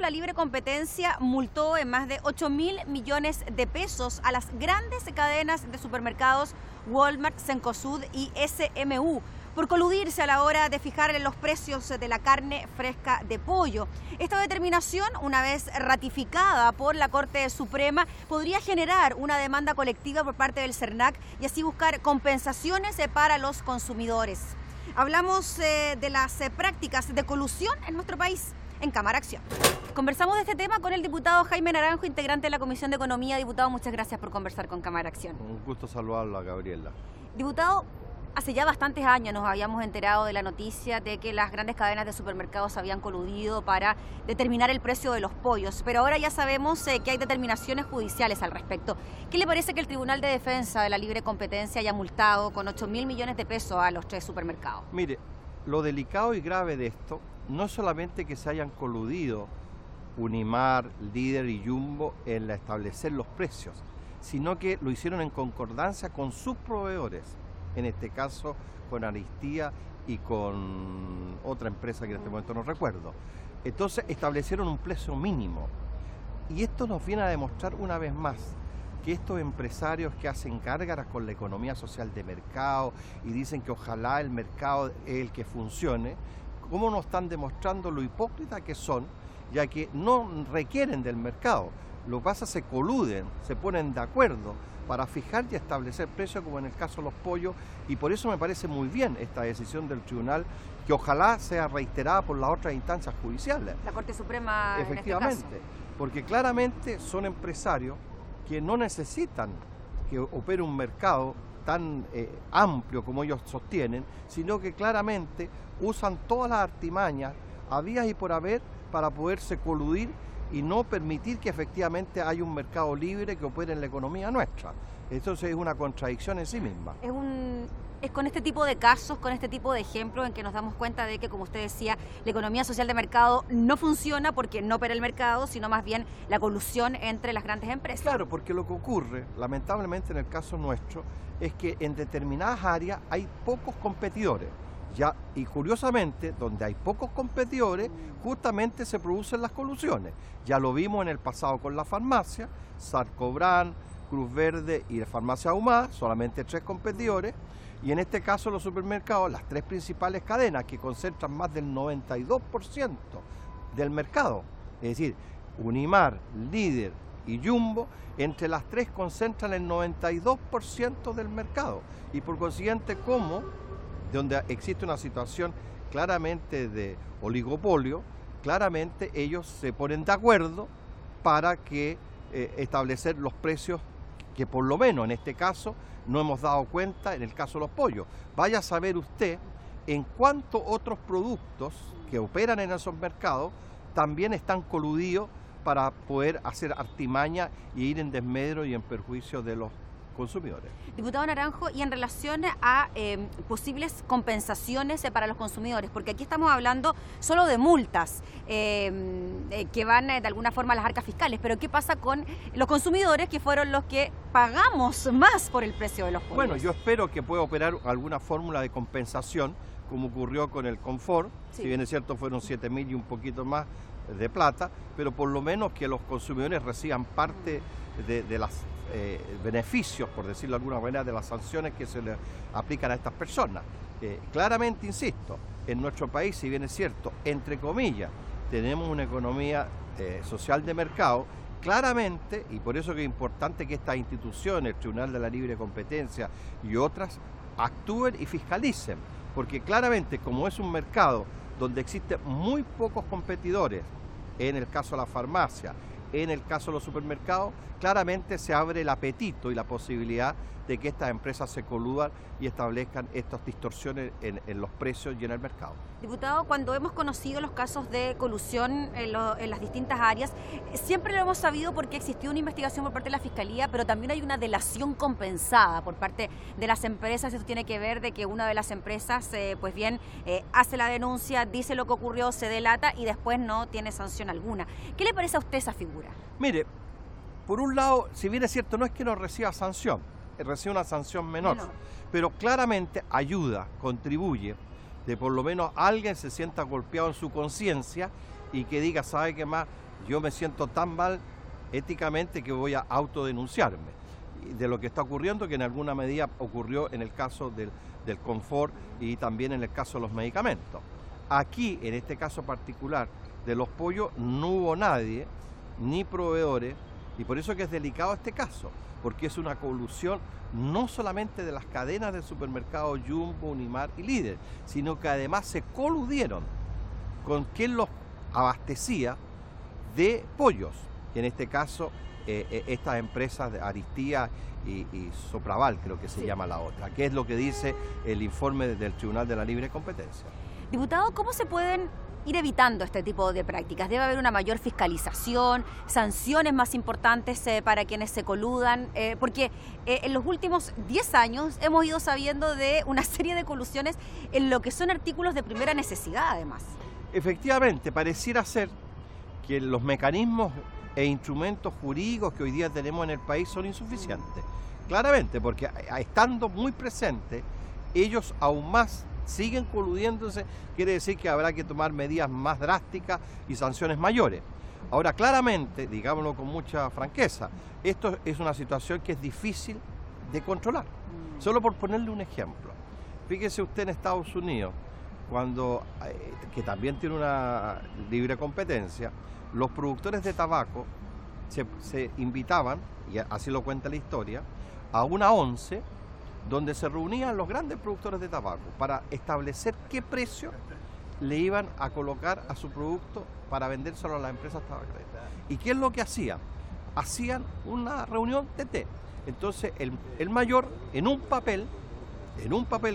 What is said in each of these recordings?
la libre competencia multó en más de 8.000 millones de pesos a las grandes cadenas de supermercados Walmart, Cencosud y SMU por coludirse a la hora de fijar los precios de la carne fresca de pollo. Esta determinación, una vez ratificada por la Corte Suprema, podría generar una demanda colectiva por parte del SERNAC y así buscar compensaciones para los consumidores. Hablamos de las prácticas de colusión en nuestro país en Cámara Acción. Conversamos de este tema con el diputado Jaime Naranjo, integrante de la Comisión de Economía. Diputado, muchas gracias por conversar con Cámara Acción. Un gusto saludarla, Gabriela. Diputado, hace ya bastantes años nos habíamos enterado de la noticia de que las grandes cadenas de supermercados habían coludido para determinar el precio de los pollos, pero ahora ya sabemos que hay determinaciones judiciales al respecto. ¿Qué le parece que el Tribunal de Defensa de la Libre Competencia haya multado con 8.000 millones de pesos a los 3 supermercados? Mire, lo delicado y grave de esto no es solamente que se hayan coludido Unimar, Líder y Jumbo en establecer los precios, sino que lo hicieron en concordancia con sus proveedores, en este caso con Aristía y con otra empresa que en este momento no recuerdo. Entonces establecieron un precio mínimo y esto nos viene a demostrar una vez más que estos empresarios que hacen gárgaras con la economía social de mercado y dicen que ojalá el mercado es el que funcione, cómo nos están demostrando lo hipócrita que son, ya que no requieren del mercado. Lo que pasa es que se coluden, se ponen de acuerdo para fijar y establecer precios, como en el caso de los pollos, y por eso me parece muy bien esta decisión del tribunal, que ojalá sea reiterada por las otras instancias judiciales. La Corte Suprema, efectivamente, en este caso. Porque claramente son empresarios que no necesitan que opere un mercado tan amplio como ellos sostienen, sino que claramente usan todas las artimañas habidas y por haber para poderse coludir y no permitir que efectivamente haya un mercado libre que opere en la economía nuestra. Entonces es una contradicción en sí misma. Es con este tipo de casos, con este tipo de ejemplos en que nos damos cuenta de que, como usted decía, la economía social de mercado no funciona porque no opera el mercado, sino más bien la colusión entre las grandes empresas. Claro, porque lo que ocurre, lamentablemente en el caso nuestro, es que en determinadas áreas hay pocos competidores. Y curiosamente, donde hay pocos competidores, justamente se producen las colusiones. Ya lo vimos en el pasado con la farmacia, Sarcobran, Cruz Verde y la farmacia Ahumada, solamente 3 competidores. Y en este caso los supermercados, las 3 principales cadenas que concentran más del 92% del mercado, es decir, Unimar, Líder y Jumbo, entre las 3 concentran el 92% del mercado. Y por consiguiente, donde existe una situación claramente de oligopolio, claramente ellos se ponen de acuerdo para que establecer los precios que por lo menos en este caso no hemos dado cuenta en el caso de los pollos. Vaya a saber usted en cuántos otros productos que operan en esos mercados también están coludidos para poder hacer artimaña y ir en desmedro y en perjuicio de los consumidores. Diputado Naranjo, y en relación a posibles compensaciones para los consumidores, porque aquí estamos hablando solo de multas que van de alguna forma a las arcas fiscales, pero ¿qué pasa con los consumidores que fueron los que pagamos más por el precio de los pollos? Bueno, yo espero que pueda operar alguna fórmula de compensación, como ocurrió con el Confort, sí. Si bien es cierto fueron 7.000 y un poquito más de plata, pero por lo menos que los consumidores reciban parte de los beneficios, por decirlo de alguna manera, de las sanciones que se le aplican a estas personas. Claramente, insisto, en nuestro país, si bien es cierto, entre comillas, tenemos una economía social de mercado, claramente, y por eso que es importante que estas instituciones, el Tribunal de la Libre Competencia y otras, actúen y fiscalicen, porque claramente, como es un mercado donde existen muy pocos competidores, en el caso de la farmacia, en el caso de los supermercados, claramente se abre el apetito y la posibilidad de que estas empresas se coludan y establezcan estas distorsiones en los precios y en el mercado. Diputado, cuando hemos conocido los casos de colusión en las distintas áreas, siempre lo hemos sabido porque existió una investigación por parte de la Fiscalía, pero también hay una delación compensada por parte de las empresas. Esto tiene que ver de que una de las empresas, hace la denuncia, dice lo que ocurrió, se delata y después no tiene sanción alguna. ¿Qué le parece a usted esa figura? Mire, por un lado, si bien es cierto, no es que no reciba sanción, recibe una sanción menor, pero claramente ayuda, contribuye, de por lo menos alguien se sienta golpeado en su conciencia y que diga, ¿sabe qué más? yo me siento tan mal éticamente que voy a autodenunciarme de lo que está ocurriendo, que en alguna medida ocurrió en el caso del confort y también en el caso de los medicamentos. Aquí, en este caso particular de los pollos, no hubo nadie, ni proveedores, y por eso que es delicado este caso, porque es una colusión no solamente de las cadenas de supermercados Jumbo, Unimar y Líder, sino que además se coludieron con quien los abastecía de pollos, que en este caso estas empresas de Aristía y Sopraval, creo que se llama la otra, que es lo que dice el informe del Tribunal de la Libre Competencia. Diputado, ¿cómo se pueden ir evitando este tipo de prácticas? ¿Debe haber una mayor fiscalización, sanciones más importantes para quienes se coludan? Porque en los últimos 10 años hemos ido sabiendo de una serie de colusiones en lo que son artículos de primera necesidad, además. Efectivamente, pareciera ser que los mecanismos e instrumentos jurídicos que hoy día tenemos en el país son insuficientes. Claramente, porque estando muy presentes, ellos aún más siguen coludiéndose, quiere decir que habrá que tomar medidas más drásticas y sanciones mayores. Ahora, claramente, digámoslo con mucha franqueza, esto es una situación que es difícil de controlar. Solo por ponerle un ejemplo. Fíjese usted en Estados Unidos, que también tiene una libre competencia, los productores de tabaco se invitaban, y así lo cuenta la historia, a una once donde se reunían los grandes productores de tabaco para establecer qué precio le iban a colocar a su producto para vendérselo a las empresas tabacaleras. ¿Y qué es lo que hacían? Hacían una reunión de té. Entonces el mayor, en un papel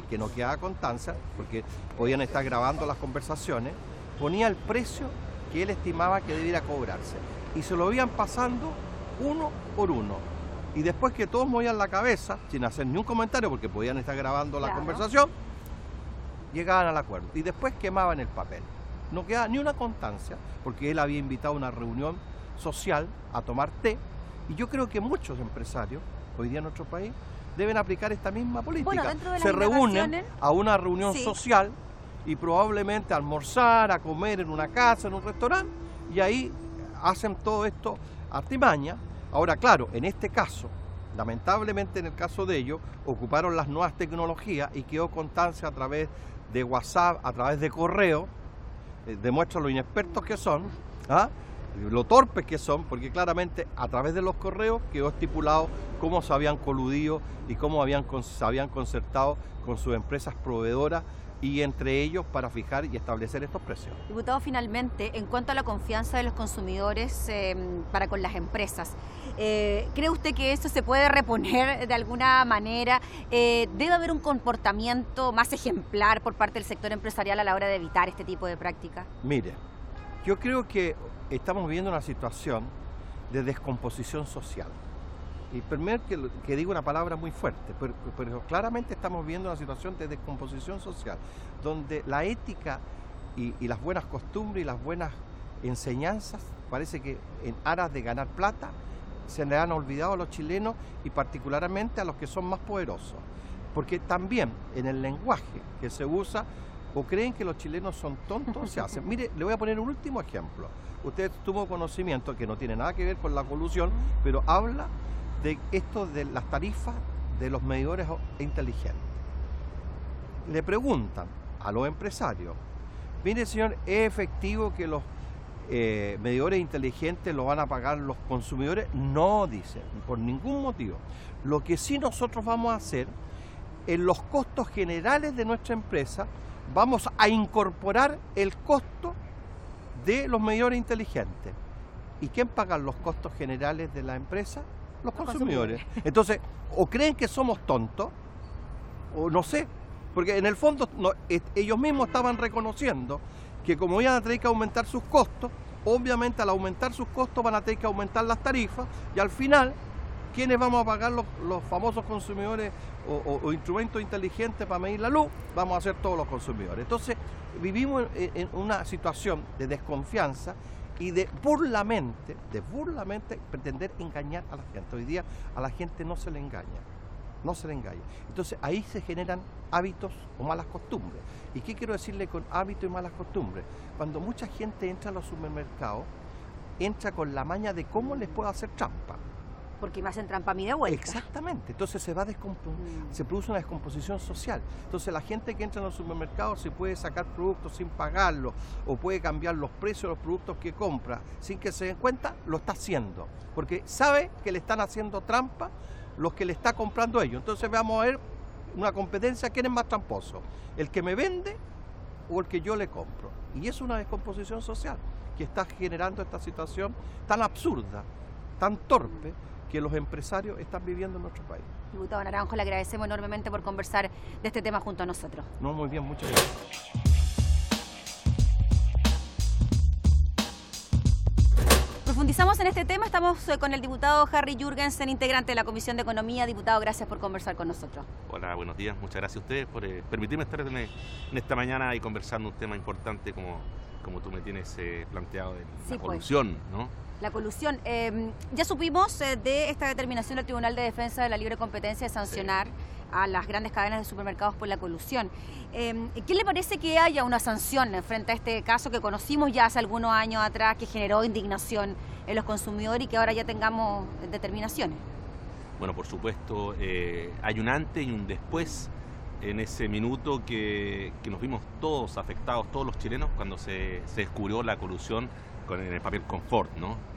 que no quedaba constancia, porque podían estar grabando las conversaciones, ponía el precio que él estimaba que debiera cobrarse. Y se lo iban pasando uno por uno. Y después que todos movían la cabeza, sin hacer ni un comentario, porque podían estar grabando la conversación, llegaban al acuerdo. Y después quemaban el papel. No quedaba ni una constancia, porque él había invitado a una reunión social a tomar té. Y yo creo que muchos empresarios, hoy día en nuestro país, deben aplicar esta misma política. Bueno, dentro de las se reúnen a una reunión social y probablemente a almorzar, a comer en una casa, en un restaurante, y ahí hacen todo esto artimaña. Ahora, claro, en este caso, lamentablemente en el caso de ellos, ocuparon las nuevas tecnologías y quedó constancia a través de WhatsApp, a través de correo, demuestra lo inexpertos que son, lo torpes que son, porque claramente a través de los correos quedó estipulado cómo se habían coludido y cómo se habían concertado con sus empresas proveedoras y entre ellos para fijar y establecer estos precios. Diputado, finalmente, en cuanto a la confianza de los consumidores para con las empresas, ¿cree usted que eso se puede reponer de alguna manera? ¿Debe haber un comportamiento más ejemplar por parte del sector empresarial a la hora de evitar este tipo de prácticas? Mire, yo creo que estamos viviendo una situación de descomposición social. Y primero que digo una palabra muy fuerte, pero claramente estamos viendo una situación de descomposición social, donde la ética y las buenas costumbres y las buenas enseñanzas, parece que en aras de ganar plata, se le han olvidado a los chilenos y particularmente a los que son más poderosos. Porque también en el lenguaje que se usa, o creen que los chilenos son tontos, se hacen. Mire, le voy a poner un último ejemplo. Usted tuvo conocimiento, que no tiene nada que ver con la colusión, pero habla de esto de las tarifas de los medidores inteligentes. Le preguntan a los empresarios, mire señor, ¿es efectivo que los medidores inteligentes lo van a pagar los consumidores? No, dicen, por ningún motivo. Lo que sí nosotros vamos a hacer, en los costos generales de nuestra empresa, vamos a incorporar el costo de los medidores inteligentes. ¿Y quién paga los costos generales de la empresa? Los consumidores. Entonces, o creen que somos tontos, o no sé, porque en el fondo ellos mismos estaban reconociendo que como iban a tener que aumentar sus costos, obviamente al aumentar sus costos van a tener que aumentar las tarifas y al final, ¿quiénes vamos a pagar los famosos consumidores o instrumentos inteligentes para medir la luz? Vamos a ser todos los consumidores. Entonces, vivimos en una situación de desconfianza y de burlamente pretender engañar a la gente. Hoy día a la gente no se le engaña. Entonces ahí se generan hábitos o malas costumbres. ¿Y qué quiero decirle con hábitos y malas costumbres? Cuando mucha gente entra a los supermercados, entra con la maña de cómo les puedo hacer trampa. Porque me hacen trampa a mí de vuelta. Exactamente, entonces se produce una descomposición social. Entonces la gente que entra en los supermercados se puede sacar productos sin pagarlos o puede cambiar los precios de los productos que compra sin que se den cuenta, lo está haciendo, porque sabe que le están haciendo trampa los que le está comprando ellos. Entonces vamos a ver una competencia, ¿quién es más tramposo? ¿El que me vende o el que yo le compro? Y es una descomposición social que está generando esta situación tan absurda, tan torpe, que los empresarios están viviendo en nuestro país. Diputado Naranjo, le agradecemos enormemente por conversar de este tema junto a nosotros. No, muy bien, muchas gracias. Profundizamos en este tema, estamos con el diputado Harry Jürgensen, integrante de la Comisión de Economía. Diputado, gracias por conversar con nosotros. Hola, buenos días, muchas gracias a ustedes por permitirme estar en esta mañana y conversando un tema importante como tú me tienes planteado, de la colusión, ¿no? La colusión. Ya supimos de esta determinación del Tribunal de Defensa de la Libre Competencia de sancionar a las grandes cadenas de supermercados por la colusión. ¿Qué le parece que haya una sanción frente a este caso que conocimos ya hace algunos años atrás, que generó indignación en los consumidores y que ahora ya tengamos determinaciones? Bueno, por supuesto, hay un antes y un después en ese minuto que nos vimos todos afectados, todos los chilenos, cuando se descubrió la colusión en el papel confort, ¿no?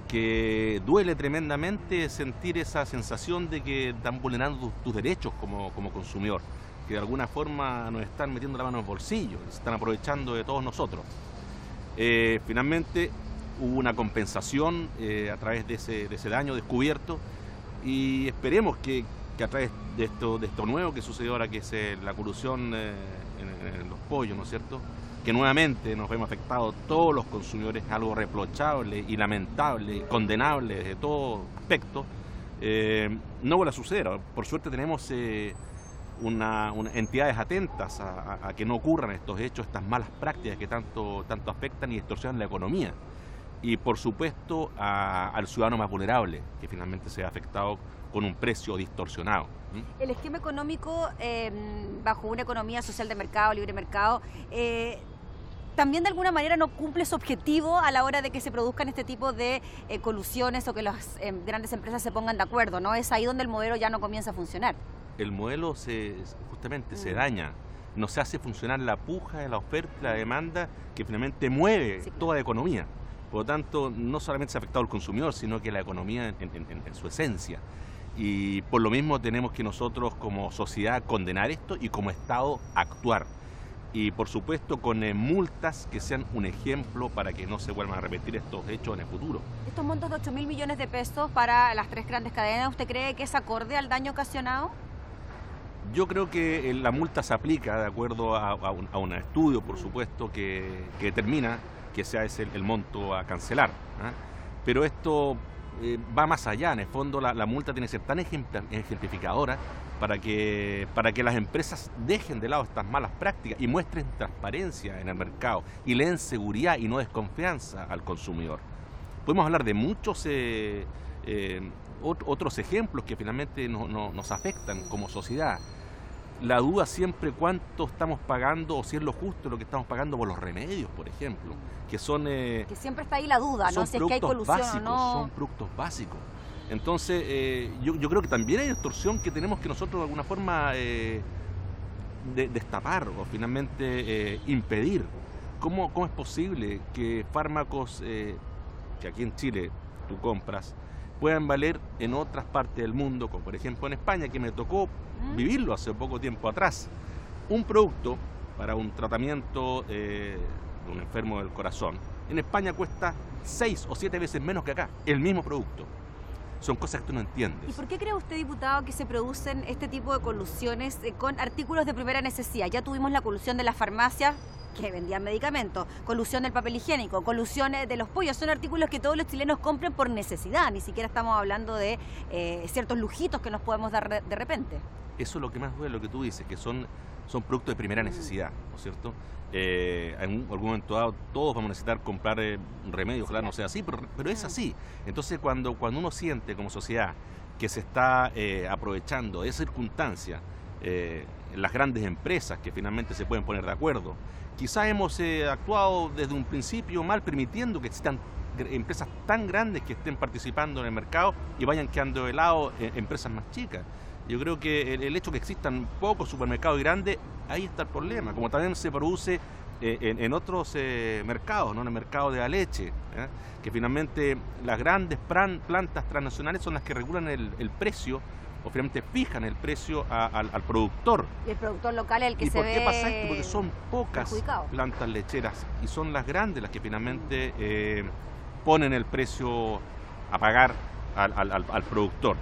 Que duele tremendamente sentir esa sensación de que están vulnerando tus derechos como consumidor, que de alguna forma nos están metiendo la mano en el bolsillo, se están aprovechando de todos nosotros. Finalmente hubo una compensación a través de ese daño descubierto y esperemos que a través de esto nuevo que sucedió ahora, que es la colusión en los pollos, ¿no es cierto?, que nuevamente nos vemos afectados todos los consumidores, algo reprochable y lamentable, condenable desde todo aspecto, no vuelva a suceder. Por suerte tenemos entidades atentas a que no ocurran estos hechos, estas malas prácticas que tanto afectan y distorsionan la economía. Y por supuesto al ciudadano más vulnerable, que finalmente se ha afectado con un precio distorsionado. El esquema económico bajo una economía social de mercado, libre mercado, también de alguna manera no cumple su objetivo a la hora de que se produzcan este tipo de colusiones o que las grandes empresas se pongan de acuerdo, ¿no? Es ahí donde el modelo ya no comienza a funcionar. El modelo justamente se daña, no se hace funcionar la puja de la oferta y la demanda que finalmente mueve toda la economía. Por lo tanto, no solamente se ha afectado al consumidor, sino que la economía en su esencia. Y por lo mismo tenemos que nosotros como sociedad condenar esto y como Estado actuar. Y por supuesto con multas que sean un ejemplo para que no se vuelvan a repetir estos hechos en el futuro. Estos montos de 8.000 millones de pesos para las tres grandes cadenas, ¿usted cree que es acorde al daño ocasionado? Yo creo que la multa se aplica de acuerdo a un estudio, por supuesto, que determina que sea ese el monto a cancelar, ¿eh? Pero esto va más allá. En el fondo la multa tiene que ser tan ejemplificadora para que las empresas dejen de lado estas malas prácticas y muestren transparencia en el mercado y le den seguridad y no desconfianza al consumidor. Podemos hablar de muchos otros ejemplos que finalmente nos afectan como sociedad. La duda siempre cuánto estamos pagando o si es lo justo lo que estamos pagando por los remedios, por ejemplo, que son... que siempre está ahí la duda, ¿no? Si es que hay colusión básicos, o no. Son productos básicos. Entonces, yo creo que también hay distorsión que tenemos que nosotros de alguna forma destapar o finalmente impedir. ¿Cómo es posible que fármacos que aquí en Chile tú compras puedan valer en otras partes del mundo, como por ejemplo en España, que me tocó vivirlo hace poco tiempo atrás? Un producto para un tratamiento de un enfermo del corazón, en España cuesta 6 o 7 veces menos que acá, el mismo producto. Son cosas que tú no entiendes. ¿Y por qué cree usted, diputado, que se producen este tipo de colusiones con artículos de primera necesidad? Ya tuvimos la colusión de las farmacias que vendían medicamentos, colusión del papel higiénico, colusión de los pollos. Son artículos que todos los chilenos compran por necesidad. Ni siquiera estamos hablando de ciertos lujitos que nos podemos dar de repente. Eso es lo que más duele, lo que tú dices, que son productos de primera necesidad, ¿no es cierto? En algún momento dado todos vamos a necesitar comprar remedios, claro, no sea así, pero es así. Entonces cuando uno siente como sociedad que se está aprovechando de esa circunstancia, las grandes empresas que finalmente se pueden poner de acuerdo, quizás hemos actuado desde un principio mal, permitiendo que existan empresas tan grandes que estén participando en el mercado y vayan quedando de lado empresas más chicas. Yo creo que el hecho que existan pocos supermercados grandes, ahí está el problema, como también se produce en otros mercados, ¿no? En el mercado de la leche, que finalmente las grandes plantas transnacionales son las que regulan el precio, o finalmente fijan el precio al productor. Y el productor local es el que se ve. ¿Y por qué pasa esto? Porque son pocas perjudicado. Plantas lecheras y son las grandes las que finalmente ponen el precio a pagar al productor.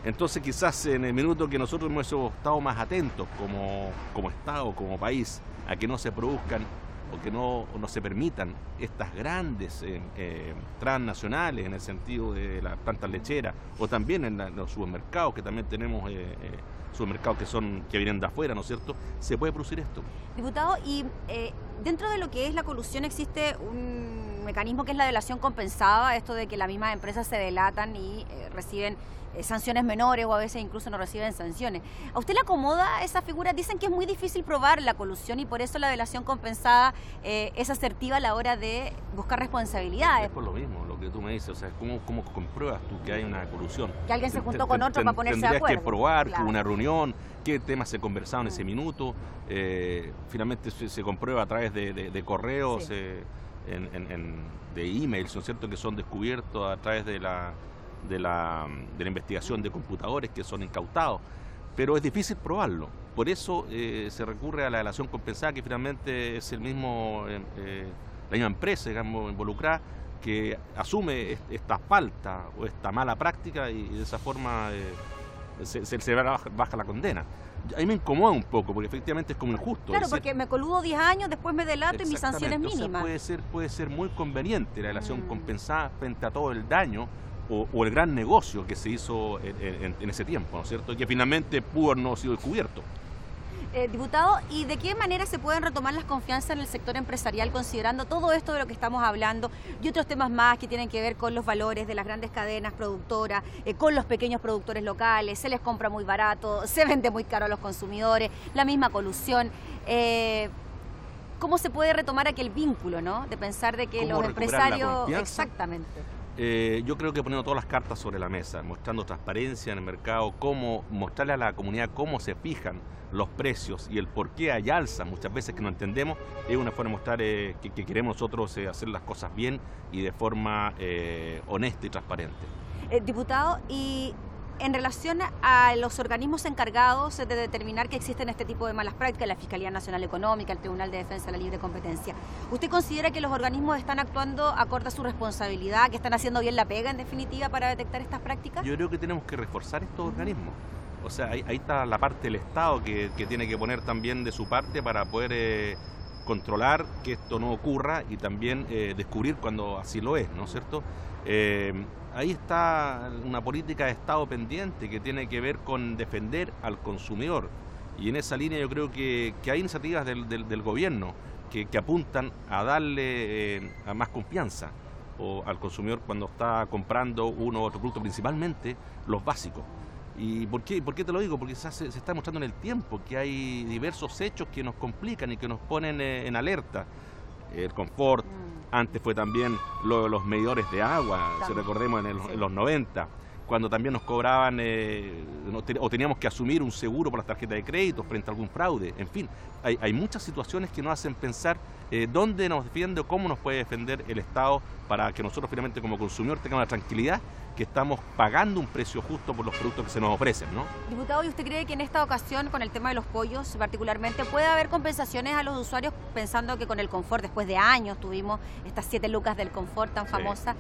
Entonces quizás en el minuto que nosotros hemos estado más atentos como Estado, como país, a que no se produzcan o que no se permitan estas grandes transnacionales en el sentido de las plantas lecheras, o también en los supermercados, que también tenemos supermercados que vienen de afuera, ¿no es cierto? Se puede producir esto. Diputado, y dentro de lo que es la colusión existe un mecanismo que es la delación compensada, esto de que las mismas empresas se delatan y reciben sanciones menores o a veces incluso no reciben sanciones. ¿A usted le acomoda esa figura? Dicen que es muy difícil probar la colusión y por eso la delación compensada es asertiva a la hora de buscar responsabilidades. Es por lo mismo, lo que tú me dices, o sea, ¿cómo compruebas tú que hay una colusión? Que alguien se juntó con otro para ponerse de acuerdo. Tendrías que probar, claro, que hubo una reunión, qué temas se conversaron en ese minuto, finalmente se comprueba a través de correos, sí, de emails, ¿no es cierto?, que son descubiertos a través de la investigación de computadores que son incautados, pero es difícil probarlo. Por eso se recurre a la delación compensada, que finalmente es la misma empresa, digamos, involucrada, que asume esta falta o esta mala práctica y de esa forma se baja la condena. A mí me incomoda un poco, porque efectivamente es como injusto. Claro, porque me coludo 10 años, después me delato y mi sanción es mínima. O sea, puede ser muy conveniente la delación compensada frente a todo el daño o el gran negocio que se hizo en ese tiempo, ¿no es cierto? Que finalmente pudo no haber sido descubierto. Diputado, ¿y de qué manera se pueden retomar las confianzas en el sector empresarial considerando todo esto de lo que estamos hablando y otros temas más que tienen que ver con los valores de las grandes cadenas productoras, con los pequeños productores locales? Se les compra muy barato, se vende muy caro a los consumidores, la misma colusión. ¿Cómo se puede retomar aquel vínculo, ¿no? De pensar de que los empresarios... Exactamente. Yo creo que poniendo todas las cartas sobre la mesa, mostrando transparencia en el mercado, cómo mostrarle a la comunidad cómo se fijan los precios y el por qué hay alza, muchas veces que no entendemos, es una forma de mostrar que queremos nosotros hacer las cosas bien y de forma honesta y transparente. Diputado, y en relación a los organismos encargados de determinar que existen este tipo de malas prácticas, la Fiscalía Nacional Económica, el Tribunal de Defensa de la Libre Competencia, ¿usted considera que los organismos están actuando acorde a su responsabilidad, que están haciendo bien la pega en definitiva para detectar estas prácticas? Yo creo que tenemos que reforzar estos organismos. O sea, ahí está la parte del Estado que tiene que poner también de su parte para poder controlar que esto no ocurra y también descubrir cuando así lo es, ¿no es cierto? Ahí está una política de Estado pendiente que tiene que ver con defender al consumidor. Y en esa línea yo creo que hay iniciativas del gobierno que apuntan a darle a más confianza al consumidor cuando está comprando uno u otro producto, principalmente los básicos. ¿Y por qué te lo digo? Porque se está mostrando en el tiempo que hay diversos hechos que nos complican y que nos ponen en alerta. El confort, antes fue también los medidores de agua, si recordemos en los 90, cuando también nos cobraban o teníamos que asumir un seguro por las tarjetas de crédito frente a algún fraude. En fin, hay muchas situaciones que nos hacen pensar dónde nos defiende o cómo nos puede defender el Estado para que nosotros finalmente como consumidor tengamos la tranquilidad que estamos pagando un precio justo por los productos que se nos ofrecen, ¿no? Diputado, ¿y usted cree que en esta ocasión, con el tema de los pollos particularmente, puede haber compensaciones a los usuarios pensando que con el confort, después de años tuvimos estas 7 lucas del confort tan famosa,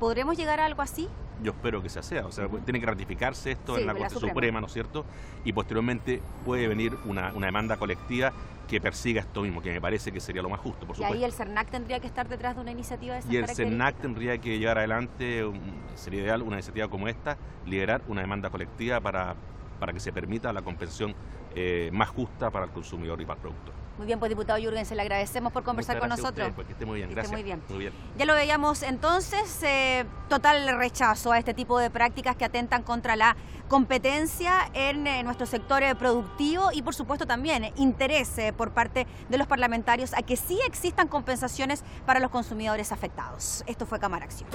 ¿podremos llegar a algo así? Yo espero que sea, o sea, tiene que ratificarse esto en la Corte Suprema, ¿no es cierto? Y posteriormente puede venir una demanda colectiva que persiga esto mismo, que me parece que sería lo más justo, por supuesto. Y ahí el CERNAC tendría que estar detrás de una iniciativa de esas características. Y el CERNAC tendría que llevar adelante, sería ideal, una iniciativa como esta, liderar una demanda colectiva para para que se permita la compensación más justa para el consumidor y para el productor. Muy bien, pues diputado Jürgensen, le agradecemos por conversar con nosotros. Pues, que esté muy bien, gracias. Muy bien. Muy bien. Ya lo veíamos entonces, total rechazo a este tipo de prácticas que atentan contra la competencia en nuestro sector productivo y por supuesto también interés por parte de los parlamentarios a que sí existan compensaciones para los consumidores afectados. Esto fue Cámara Acción.